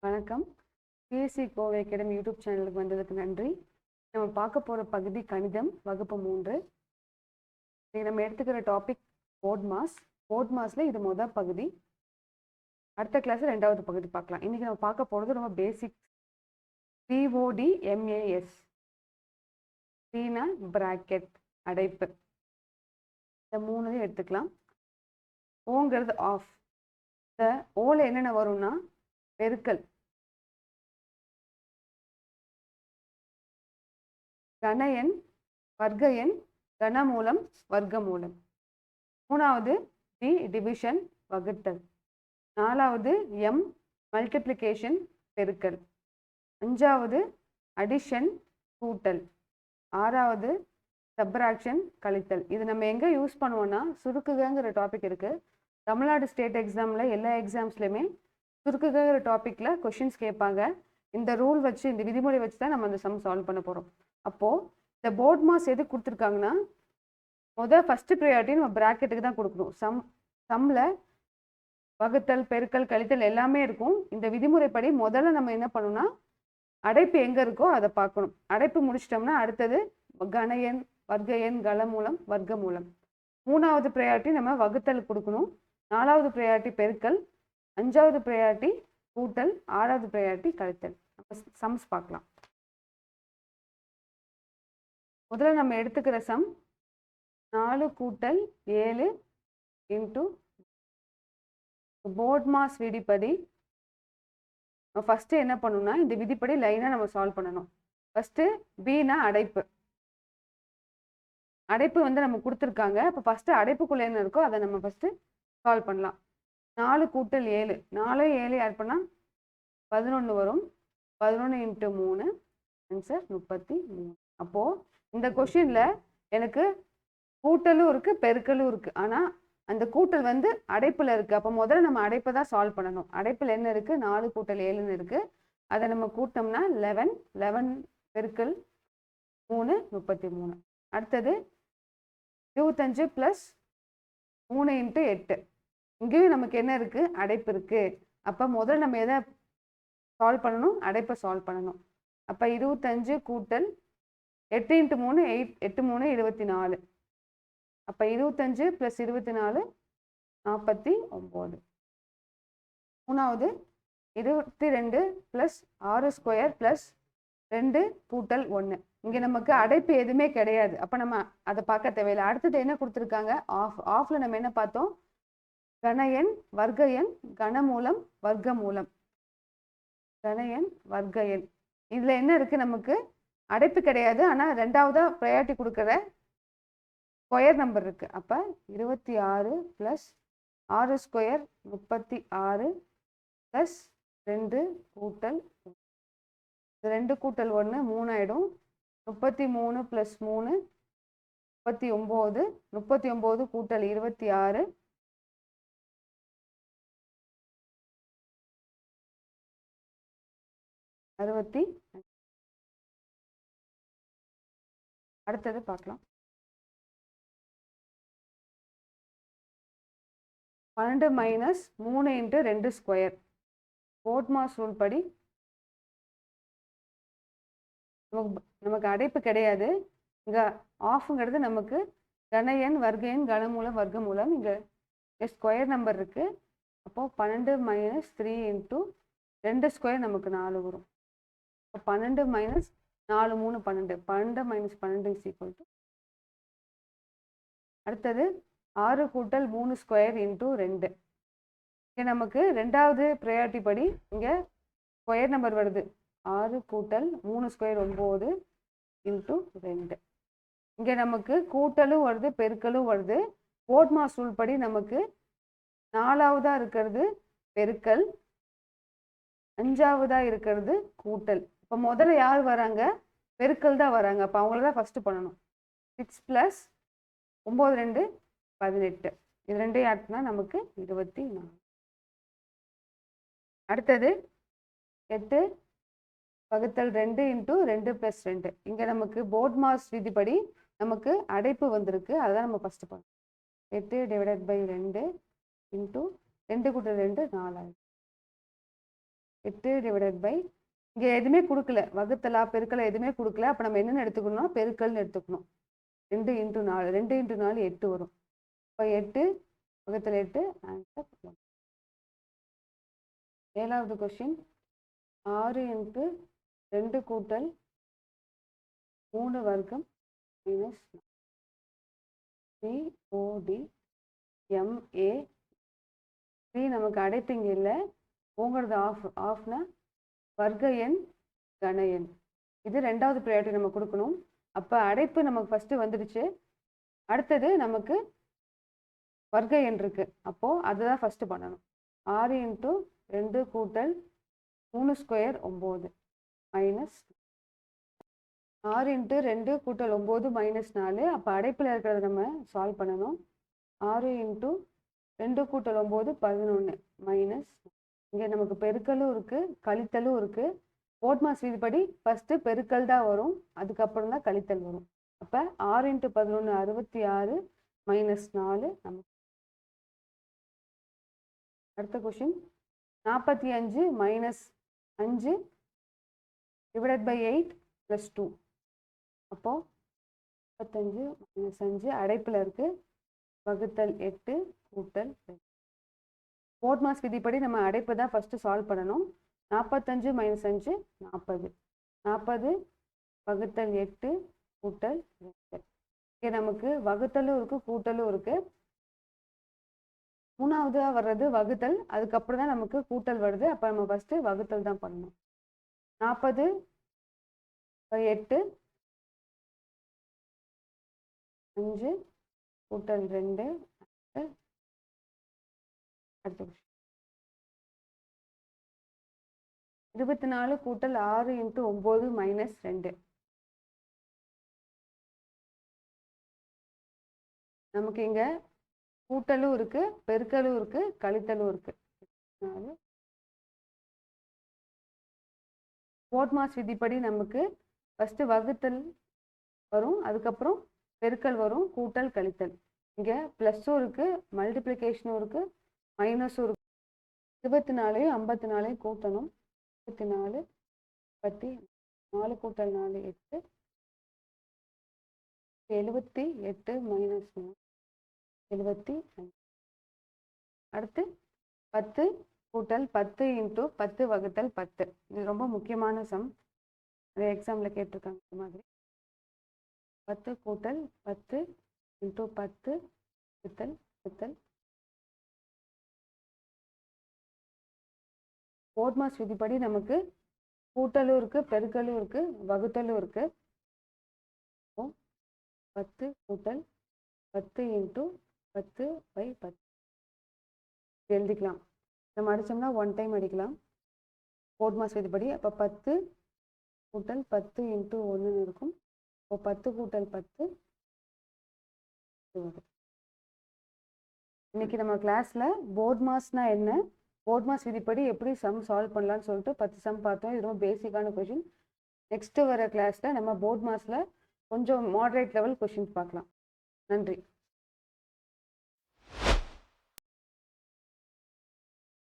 வணக்கம். BSc Kovai academy YouTube சேனலுக்கு வந்ததுக்கு நன்றி. நம்ம பார்க்க போகிற பகுதி கணிதம் வகுப்பு 3. இன்றைக்கி நம்ம எடுத்துக்கிற டாபிக் போட்மாஸ். போட்மாஸில் இது முதல் பகுதி. அடுத்த கிளாஸில் 2வது பகுதி பார்க்கலாம். இன்றைக்கி நம்ம பார்க்க போகிறது ரொம்ப பேசிக். PODMAS, பீனா பிராக்கெட் அடைப்பு, இந்த 3 எடுத்துக்கலாம். ஓங்கிறது ஆஃப். இந்த ஓல என்னென்ன வரும்னா பெருக்கல், கன எண், வர்க்க எண், கனமூலம், வர்க்கமூலம். 3வது டி டிவிஷன் வகுத்தல். 4வது எம் மல்டிப்ளிகேஷன் பெருக்கல். 5வது அடிஷன் கூட்டல். 6வது சப்ராக்ஷன் கழித்தல். இது நம்ம எங்கே யூஸ் பண்ணுவோம்னா சுருக்குகங்கிற டாபிக் இருக்குது. தமிழ்நாடு ஸ்டேட் எக்ஸாமில் எல்லா எக்ஸாம்ஸ்லையுமே சுருக்குகிற டாப்பிக்கில் கொஷின்ஸ் கேட்பாங்க. இந்த ரூல் வச்சு, இந்த விதிமுறை வச்சு தான் நம்ம அந்த சம் சால்வ் பண்ண போகிறோம். அப்போது இந்த போட்மாஸ் எது கொடுத்துருக்காங்கன்னா ஃபஸ்ட்டு ப்ரையாரிட்டி நம்ம ப்ராக்கெட்டுக்கு தான் கொடுக்கணும். சம்மில் வகுத்தல், பெருக்கல், கழித்தல் எல்லாமே இருக்கும். இந்த விதிமுறைப்படி முதல்ல நம்ம என்ன பண்ணணும்னா அடைப்பு எங்கே இருக்கோ அதை பார்க்கணும். அடைப்பு முடிச்சிட்டோம்னா அடுத்தது கன எண், வர்க்க எண், கனமூலம், வர்க்கமூலம். 3வது ப்ரையாரிட்டி நம்ம வகுத்தல் கொடுக்கணும். 4வது ப்ரையாரிட்டி பெருக்கல், 5வது ப்ரையாரிட்டி கூட்டல், 6வது ப்ரையாரிட்டி கழித்தல். நம்ம சம்ஸ் பார்க்கலாம். முதல்ல நம்ம எடுத்துக்கிற சம் 4 கூட்டல் 7 இன்ட்டு போட்மாஸ் விதிப்படி ஃபஸ்ட்டு என்ன பண்ணணும்னா இந்த விதிப்படி லைனாக நம்ம சால்வ் பண்ணணும். ஃபஸ்ட்டு பீனா அடைப்பு. அடைப்பு நம்ம கொடுத்துருக்காங்க. இப்போ ஃபஸ்ட்டு அடைப்புக்குள்ளே என்ன இருக்கோ அதை நம்ம ஃபஸ்ட்டு சால்வ் பண்ணலாம். 4 கூட்டல் 7, 4 7 ஆட் பண்ணால் 11 வரும். 11 இன்ட்டு 3 ஆன்சர் 33. அப்போது இந்த கொஷினில் எனக்கு கூட்டலும் இருக்குது, பெருக்கலும் இருக்குது. ஆனால் அந்த கூட்டல் அடைப்பில் இருக்குது. அப்போ முதல்ல நம்ம அடைப்பை தான் சால்வ் பண்ணணும். அடைப்பில் என்ன இருக்குது? 4 கூட்டல் 7ன்னு இருக்குது. அதை நம்ம கூட்டோம்னா 11, 11 பெருக்கல் 3 33. அடுத்தது 25 + 3 இன்ட்டு 8. இங்கேயும் நமக்கு என்ன இருக்குது? அடைப்பு இருக்குது. அப்போ முதல்ல நம்ம எதை சால்வ் பண்ணணும்? அடைப்பை சால்வ் பண்ணணும். அப்போ 25 கூட்டல் 8 இன்ட்டு 3 8 3 24. அப்போ 25 + 24 49. 3வது 22 + 6 ஸ்கொயர் + 2 கூட்டல் 1. இங்கே நமக்கு அடைப்பு எதுவுமே கிடையாது. அப்போ நம்ம அதை பார்க்க தேவையில்லை. அடுத்தது என்ன கொடுத்துருக்காங்க? ஆஃபில் நம்ம என்ன பார்த்தோம்? கன எண், வர்க்க எண், கனமூலம், வர்க்கமூலம். கன எண், வர்க்க எண். இதில் என்ன இருக்குது? நமக்கு அடைப்பு கிடையாது. ஆனால் 2வது ப்ரையாரிட்டி கொடுக்குற ஸ்கொயர் நம்பர் இருக்குது. அப்போ 26 + 6 ஸ்கொயர் 36 + 2 கூட்டல் 2 கூட்டல் 1 3 ஆகிடும். 33 + 3 39. 39 கூட்டல் 26 65. அடுத்தது பார்க்கலாம். 12 - 3 இன்ட்டு 2 ஸ்கொயர். போட்மாஸ் ரூல் படி நமக்கு அடைப்பு கிடையாது. இங்கே ஆஃப்ங்கிறது நமக்கு கன எண், வர்க்க எண், கனமூலம், வர்க்கமூலம். இங்கே ஸ்கொயர் நம்பர் இருக்குது. அப்போது 12 - 3 இன்ட்டு 2 ஸ்கொயர் நமக்கு 4 வரும். இப்போ 12 - 4 3 12. 12 - 12 = அடுத்தது 6 கூட்டல் 3 ஸ்கொயர் இன்ட்டு 2. இங்கே நமக்கு 2வது ப்ரையாரிட்டி படி இங்கே ஸ்கொயர் நம்பர் வருது. 6 கூட்டல் 3 ஸ்கொயர் 9 இன்ட்டு 2. இங்கே நமக்கு கூட்டலும் வருது, பெருக்கலும் வருது. போட்மாஸ் ரூல் படி நமக்கு 4வதாக இருக்கிறது பெருக்கல், 5வதாக இருக்கிறது கூட்டல். இப்போ முதல்ல யார் வராங்க? பெருக்கல் தான் வராங்க. அப்போ அவங்கள தான் ஃபஸ்ட்டு பண்ணணும். 6 + 9 2 18. இது 2 ஆட் பண்ணால் நமக்கு 24. அடுத்தது 8 வகுத்தல் 2 இன்ட்டு 2 + 2. இங்கே நமக்கு போட்மாஸ் விதிப்படி நமக்கு அடைப்பு வந்திருக்கு. அதுதான் நம்ம ஃபஸ்ட்டு பண்ணணும். 8 ÷ 2 இன்ட்டு 2 கூட்டல் 2 4. 8 டிவைடட் பை இங்கே எதுவுமே கொடுக்கல, வகுத்தலா பெருக்கலா எதுவுமே கொடுக்கல. அப்போ நம்ம என்னென்னு எடுத்துக்கணும்னா பெருக்கல்னு எடுத்துக்கணும். 2 × 4, 2 × 4 8 வரும். இப்போ 8 வகுத்தல் 8 ஆன்சர். 7வது கொஸ்டின் 6 × 2 கூட்டல் 3 வர்க்கம் மைனஸ் COD MA 3 நமக்கு அடைப்பு இங்கே இல்லை, உங்களது ஆஃப்னா வர்க்க எண் கன எண். இது 2வது ப்ரையாரிட்டி நம்ம கொடுக்கணும். அப்போ அடைப்பு நமக்கு ஃபஸ்ட்டு வந்துடுச்சு, அடுத்தது நமக்கு வர்க்க எண் இருக்குது. அப்போது அதுதான் ஃபஸ்ட்டு பண்ணணும். 6 × 2 கூட்டல் 3 ஸ்கொயர் 9 மைனஸ் 6 × 2 கூட்டல் 9 மைனஸ் 4. அப்போ அடைப்பில் இருக்கிறத நம்ம சால்வ் பண்ணணும். 6 × 2 கூட்டல் 9 11 மைனஸ் இங்கே நமக்கு பெருக்கலும் இருக்குது கழித்தலும் இருக்குது. போட்மாஸ் விதிப்படி ஃபஸ்ட்டு பெருக்கல் தான் வரும், அதுக்கப்புறம் தான் கழித்தல் வரும். அப்போ 6 × 11 66 மைனஸ் 4 நமக்கு. அடுத்த கொஷின் 45 மைனஸ் 5 டிவைடட் பை 8 + 2. அப்போது 45 மைனஸ் 5 அடைப்பில் இருக்குது, வகுத்தல் 8 கூட்டல் 2. போட்மாஸ் விதிப்படி நம்ம அடைப்பு தான் ஃபஸ்ட்டு சால்வ் பண்ணணும். 45 மைனஸ் 5 40, 40 வகுத்தல் 8 கூட்டல் 2. இங்கே நமக்கு வகுத்தலும் இருக்குது கூட்டலும் இருக்குது. 3வதாக வர்றது வகுத்தல், அதுக்கப்புறம் தான் நமக்கு கூட்டல் வருது. அப்போ நம்ம ஃபஸ்ட்டு வகுத்தல் தான் பண்ணணும். 40 / 8 5 கூட்டல் 2. அடுத்த கொஸ்டின் 24 கூட்டல் 6 × 9 மைனஸ் 2. நமக்கு இங்கே கூட்டலும் இருக்குது பெருக்கலும் இருக்குது கழித்தலும் இருக்குது. போட்மாஸ் விதிப்படி நமக்கு ஃபஸ்ட்டு வகுத்தல் வரும், அதுக்கப்புறம் பெருக்கல் வரும், கூட்டல் கழித்தல். இங்கே ப்ளஸ்ஸும் இருக்குது மல்டிப்ளிகேஷனும் இருக்குது மைனஸும் இருக்குது. 24 54 கூட்டணும். 24 4 கூட்டல் 4 8 78 மைனஸ் 75. அடுத்து 10 கூட்டல் 10 × 10 வகுத்தல் 10. இது ரொம்ப முக்கியமான சம், நிறைய எக்ஸாமில் கேட்டிருக்காங்க. இந்த மாதிரி 10 கூட்டல் 10 × 10 வகுத்தல் 10. போட்மாஸ் விதிப்படி நமக்கு கூட்டலும் இருக்குது பெருக்கலும் இருக்குது வகுத்தலும் இருக்குது. 10 கூட்டல் 10 × 10/10 எழுதிக்கலாம். நம்ம அடித்தோம்னா 1 டைம் அடிக்கலாம் போட்மாஸ் விதிப்படி. அப்போ 10 கூட்டல் 10 × 1 இருக்கும். இப்போ 10 கூட்டல் 10. இன்னைக்கு நம்ம கிளாஸில் போட்மாஸ்னா என்ன, போட்மாஸ் விதிப்படி எப்படி சம் சால்வ் பண்ணலான்னு சொல்லிட்டு 10 சம் பார்த்தோம். இது ரொம்ப பேசிக்கான கொஷின். நெக்ஸ்ட்டு வர கிளாஸில் நம்ம போட்மாஸில் கொஞ்சம் மாடரேட் லெவல் கொஷின்ஸ் பார்க்கலாம். நன்றி.